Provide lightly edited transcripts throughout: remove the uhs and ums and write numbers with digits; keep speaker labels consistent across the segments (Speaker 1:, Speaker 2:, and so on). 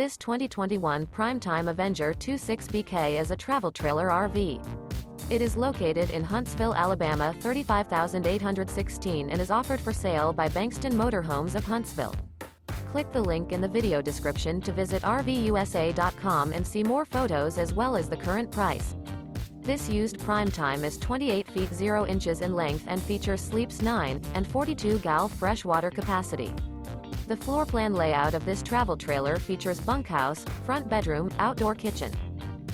Speaker 1: This 2021 Prime Time Avenger 26BK is a travel trailer RV. It is located in Huntsville, Alabama 35816 and is offered for sale by Bankston Motorhomes of Huntsville. Click the link in the video description to visit RVUSA.com and see more photos as well as the current price. This used Prime Time is 28 feet 0 inches in length and features sleeps 9 and 42 gal freshwater capacity. The floor plan layout of this travel trailer features bunkhouse, front bedroom, outdoor kitchen.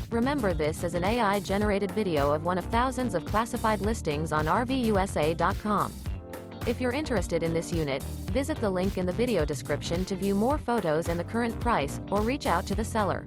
Speaker 1: Remember, this is an AI-generated video of one of thousands of classified listings on RVUSA.com. If you're interested in this unit, visit the link in the video description to view more photos and the current price, or reach out to the seller.